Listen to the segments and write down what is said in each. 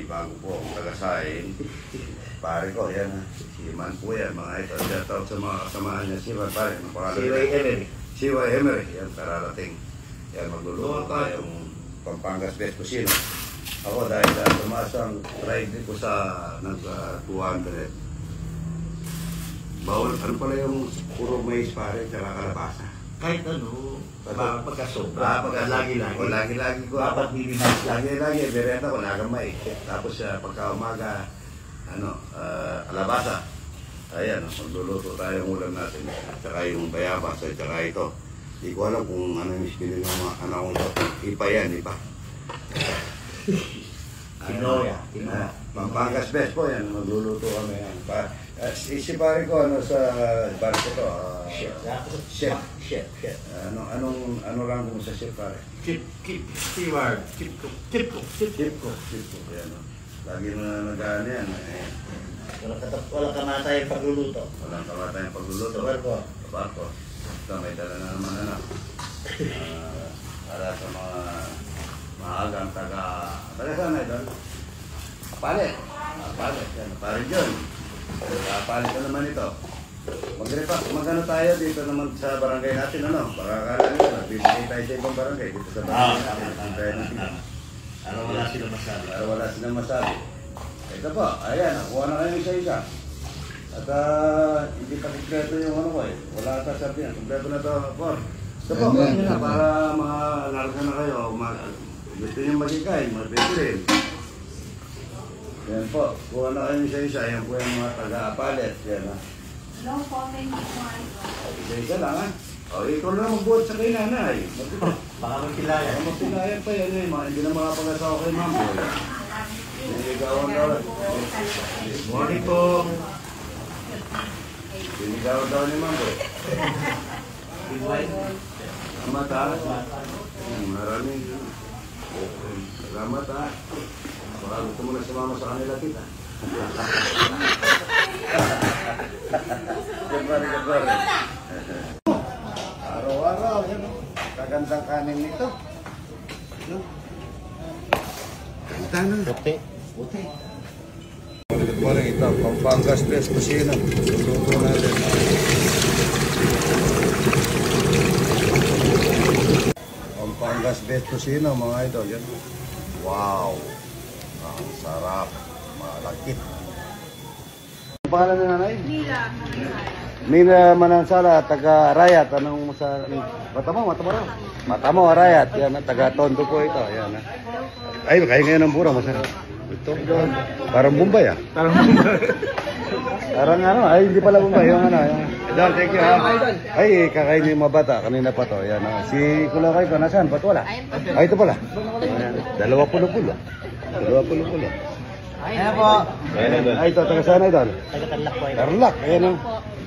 may bago po ang tagasahin. Pare ko, yan ha. Si Man po yan, mga ito. Shoutout sa mga kasamahan niya. Si Man, pare. CY Emery. CY Emery. Yan, kararating. Yan, magluluto tayong Pampangas Best Cuisine. Ako, dahil tumaas ang ride ko sa nag-200. Bawal, ano pala yung puro mais pare, tsaka kalabasa. Kahit ano, pagkasobra, lagi-lagi. O lagi-lagi ko. Dapat minimize Lagi-lagi, berenta ko, nagamay. Tapos pagka umaga, kalabasa. Ayan, magluluto tayo ng ulam natin. At saka yung bayabas, at saka ito. Hindi ko alam kung ano yung spinning ng mga anak kong ito. Ipa yan, ipa. Tinoya. Pampangas Best po yan, magluluto kami yan. Si pare ko, sa bar ko to? Chef. Ano lang kung sa chef pare? Keyword. Chip cook. Yan, lagi na nag-ano yan. Walang kamatay pagluluto. Walang kamatay ang pagluluto. Barko. Ito, may dala na naman anak. Para sa mga maagang taga sana ito? Palit. Yan, palit yun. Palit ko naman ito. Mag-ano tayo dito naman sa barangay natin, ano? Baka akala nyo, bibigay tayo sa ibang barangay dito sa barangay natin. Wala silang masabi. Ito po, ayan, nakuha na kayo isa-isa. At hindi pa kompleto yung ano ko eh. Wala ata sabi yan. Kompleto na ito, Por. Ito po, ganyan na para malarga na kayo. Gusto nyo magigay, magbibili. Yan po, kuha na kayo isa-isa. Yan po yung mga taga-palet. Yan ha. Long comment. Isa-isa lang ha. O, ikaw na magbuhat sa kay nanay. Baka magpilayan. Baka magpilayan pa yan eh. Hindi na makapag-asawa kay Ma'am Boy. Sinigawan daw. Morning po. Sinigawan daw ni Ma'am Boy. Salamat ha. Maraming. Salamat ha. Baka gusto mo na sumama sa kanila kita. Gabari. Araw-araw, yan o. Kagandang kanin nito. Ganda na. Puti. Good morning, ito. Pampangas Best Cuisine. Luto natin. Pampangas Best Cuisine, mga idol. Yan. Wow. Ang sarap. Malagkit. Ang pangalan na nanay? Nila Manansala, taga Arayat. Anong sa... Matamo, Arayat. Yan, taga Tondo po ito. Yan. Ay, kaya ngayon ng bura. Masarap. Ito. Parang Bombay ah. Parang ano, ay hindi pala Bombay. Yung ano. Idol, thank you ha. Ay, kakain yung mga bata. Kanina pa to. Yan. Si Kulakay ko, nasaan? Ba't wala? Ay, ito pala. 20 pulo. Ayan po. Ay, ito, taga saan idol? Taga-Tarlac po. Tarlac, ayan o.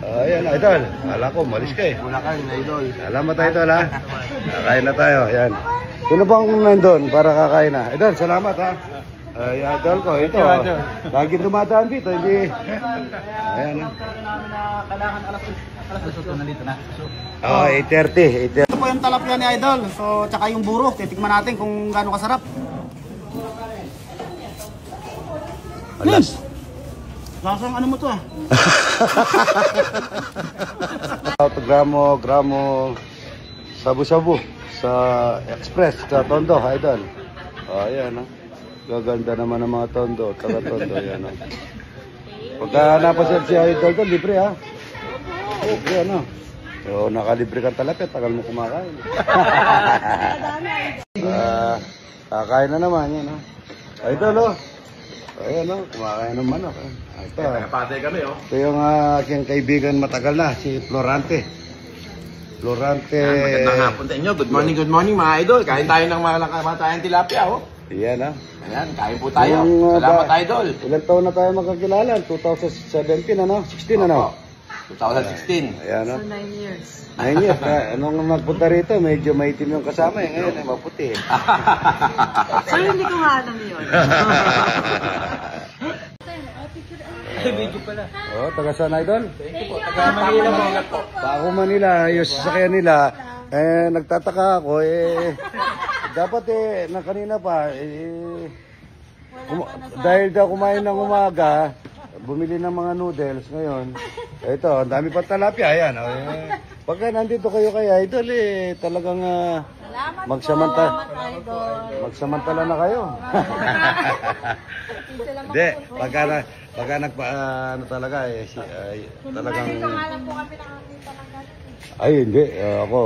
Ayan, idol. Kala ko, malis ka eh. Bulacan, idol. Salamat idol ha. Kakain na tayo, ayan. Sino bang nandun para kakain na? Idol, salamat ha. Ay, idol ko, ito. Lagi dumadaan dito, hindi. Ayan ha. Kailangan alas 2 nandito na. Oh, 8:30. Ito po yung talapia ni Idol. So, tsaka yung buro. Titikman natin kung gaano kasarap. Alas. Lasang ano mo to ah? gramo sabu-sabu sa Express sa Tondo, idol. Oh, ayan ha. Gaganda naman ng mga Tondo, taga Tondo, ayan ha. Pagka napasyal si idol to, libre ha. Libre ano. So, nakalibre kang talapit, tagal mo kumakain. Kakain na naman yan ha. Idol oh. Ayan o, kumakain ng manok. Ito, Patay kami oh. ito yung aking kaibigan matagal na, si Florante. Magandang hapon sa inyo. Good morning mga idol. Kain tayo ng mga kamatayang tilapia oh. Iyan ha. Ayan, kain po tayo. Salamat idol. Ilang taon na tayo magkakilala? 2017 ano? 16 ano? 2016. Ayan o. So 9 years. 9 years. Anong magpunta rito, medyo maitim yung kasama eh. Ngayon ay maputi eh. So hindi ko nga alam yun. Video pala. Oh, taga saan idol? Taga Manila po. Bago Manila, yung sasakyan nila, nagtataka ako dapat na kanina pa, Dahil daw kumain ng umaga, bumili ng mga noodles ngayon. Ito, ang dami pa talapia. Ayan. Oh, eh. Pagka nandito kayo kay Idol, eh, talagang magsamantala na kayo. Hindi, pagka ano talaga, eh, talagang... Ay, hindi. Ako,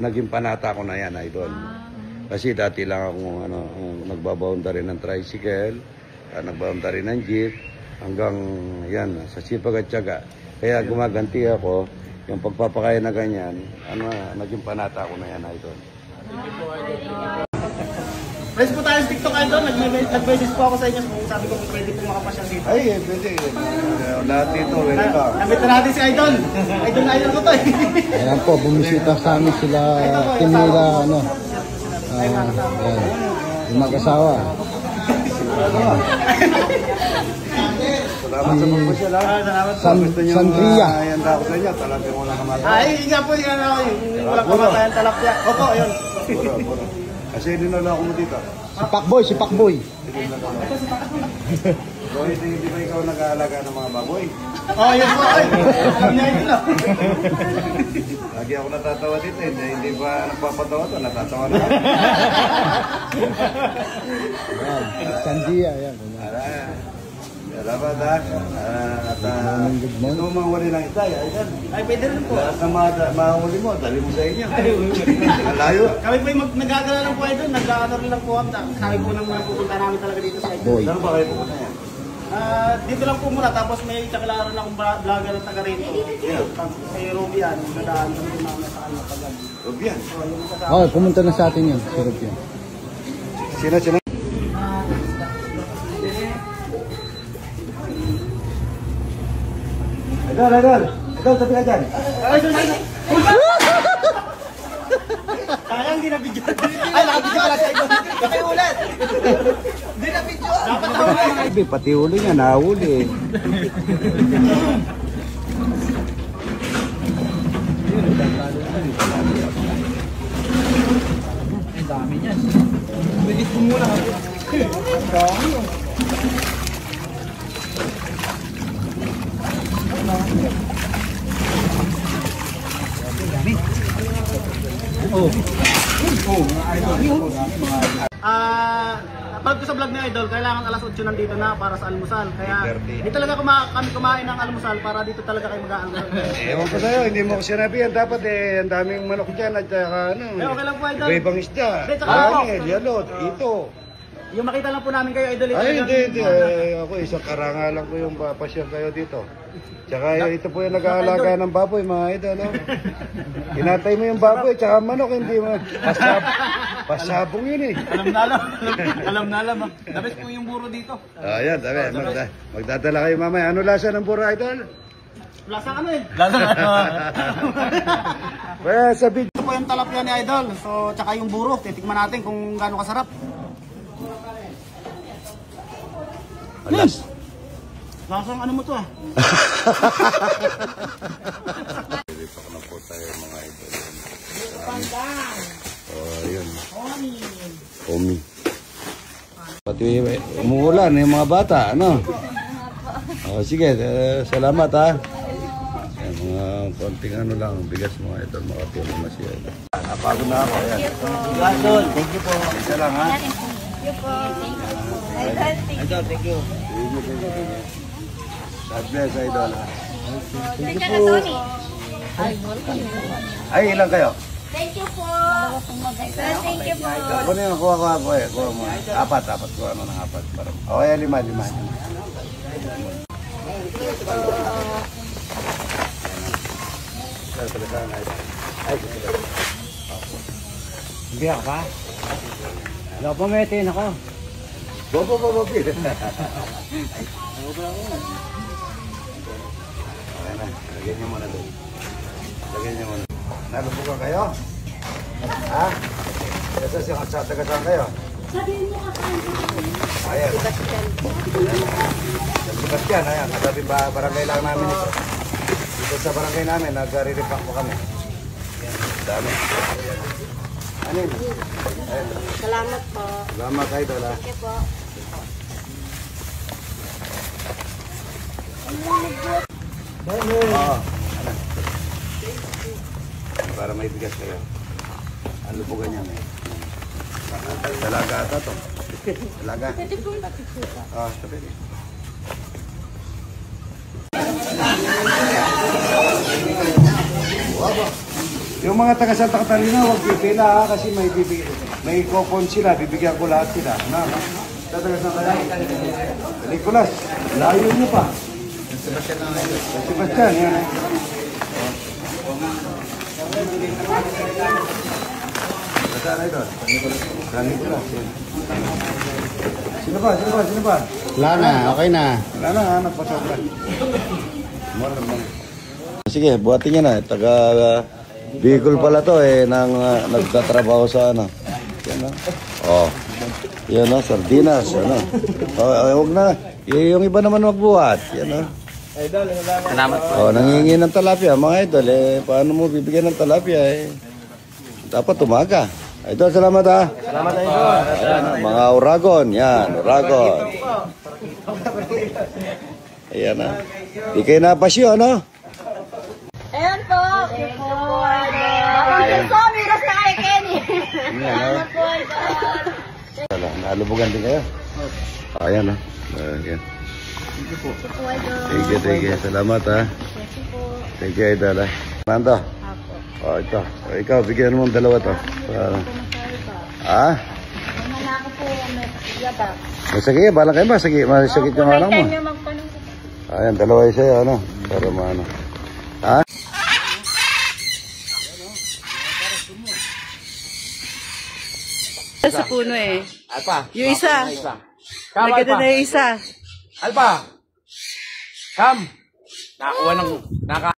naging panata ko na yan, Idol. Kasi dati lang ako nagbaboundary ng tricycle, nagbaboundary ng jeep, hanggang yan, sa sipag at tiyaga. Kaya gumaganti ako, yung pagpapakain na ganyan, naging panata ko na yan, Idol. Friends po tayo sa TikTok, Idol. Nag-message po ako sa inyo kung sabi ko kung pwede po makapasyal dito. Ay, pwede. Lahat dito, welcome. Nabit na natin si Idol. Idol na idol ko to eh. Ayan po, bumisita sa amin sila, team nila, yung mag-asawa. Salamat sa pagpasyal, ha? Gusto niyo Sangria. handa ko sa inyo, talagang wala kamatay. Ay, nga po yung walang kamatayan talapya. Opo, yun. Puro. Kasi dinala ko mo dito. Si Pakboy. So, hindi ba ikaw nag-aalaga ng mga baboy? Oh, yun po. Ay, alam niya ito. Lagi ako natatawa dito, hindi ba nagpapatawa to? Natatawa na. Sangria, ayan. Salamat, ha? At ito mga wali ng isda, ayan. Ay, pwede rin po. Lahat ng mahuli mo, dali mo sa inyo. Malayo. Kami po yung nag-aagala lang po Idol. Nag-aagala lang po kami. Sabi po nang pupunta namin talaga dito sa Idol. Boy. Saan ba kayo pupunta yan? Dito lang po muna. Tapos may kakilaran akong vlogger at taga rito. Kay Ruby yan. Nadaan kami namin sa kanya pagad. Rubian. Oh, pumunta na sa atin yun. Sarap yun. Sino? Idol, sabi ka dyan. Sayang, di na-video. Ay, nakabidyo pala sa Idol. Kasi ulit. Di na-video. Sabi, pati ulo niya, nahuli. Ang dami niyan. Bilis mo muna. Ang dami yun. Napag ko sa vlog ni Idol, kailangan alas 8 nandito na para sa almusal. Kaya hindi talaga kami kumain ng almusal para dito talaga kayo mag-aalmusal. Ewan ko sa'yo, hindi mo ko sinabi yan. Dapat ang daming manok dyan at saka okay lang po, Idol. iba-ibang isda. Hindi, tsaka ako. Yalot, ito. Yung makita lang po namin kayo, Idol. Ay, hindi. Ako, isang karangalan ko yung pasyal kayo dito. Tsaka ito po yung nag-aalaga ng baboy, mga idol. No? Inatay mo yung baboy, tsaka manok, hindi mo. Pasabong yun eh. Alam na alam. Dabis po yung buro dito. Ayan, magdadala kayo mamaya. Ano lasa ng buro, idol? Lasa ano eh? Lasa ano? Well, sa video. Ito po yung talapia ni Idol. So, tsaka yung buro. Titikman natin kung gaano kasarap. Alas. Lasang ano mo to ah? Dilipak na po tayo mga idol. Ayun. Omi. Pati umuulan yung mga bata, ano? Sige, salamat ha. Mga konting ano lang, bigas mga idol, makatulong na siya. Napagod na ako, ayan. Idol, thank you po. Isa lang ha. Thank you po. Idol, thank you. God bless, idol ha. Thank you po. Ay, ilan kayo? Thank you po. Thank you po. Kuha niyo, kuha eh. Kuha mo. Apat. Kuha mo ng apat. Okay, lima. Biyak pa? Wala pa may tin ako. Bobo. Ayan na, lagyan niyo muna doon. Nalubukan kayo? Ha? Sa taga-saan kayo? Sabihin mo Ayan. Sebastian, ayan. Katabi barangay lang namin ito. Dito sa barangay namin, nag-re-repack po kami. Dami. Ano yun? Ayan. Salamat po. Salamat, idol ha. Thank you po. Oo. Para may bigas kayo. Ano po ganyan eh? Talaga ata to. Talaga. Ah, sabi niya. Yung mga taga Santa Catalina, huwag pipila ha, kasi may coupon sila, bibigyan ko lahat sila. Taga Santa Catalina. Nicolas, layo nyo pa. Sebastian, yan eh. Saan na ito? San Nicolas. Sino ba? Wala na, okay na. Wala na, hanap pa sobra. Sige, buhatin niya na. Taga Bicol pala to eh, nagtatrabaho sa ano. Yan o. Oh. Yan o, sardinas. Ano. Huwag na. Yung iba naman magbuhat. Yan o. Salamat po. Oh, nangingi ng talapia, mga idol. Paano mo bibigyan ng talapia eh? Dapat umaga. Idol, salamat ha. Salamat idol. Ayan, mga Uragon. Yan, Uragon. Ayan na. Di kayo napasyo, ano? Ayan po. Thank you po, Idol. Po, miras na kay Kenny. Salamat po, Idol. Nalubugan din kayo? Ayan na. Ayan. Thank you. Salamat ha. Thank you, Idol ha. Nando? Oh, ito. Ikaw, bigyan mo ng dalawa to. Ha? Malaki po, may yabak. Masakit, balang kayo ba? Masakit yung anak mo. Magpanong po. Ayan, dalawa yung sa'yo, ano? Para maano. Ha? Sa puno eh. Alpa. Yung isa. Come, Naganda Alpa. na yung isa. Alpa. Come. Nakakuha ng...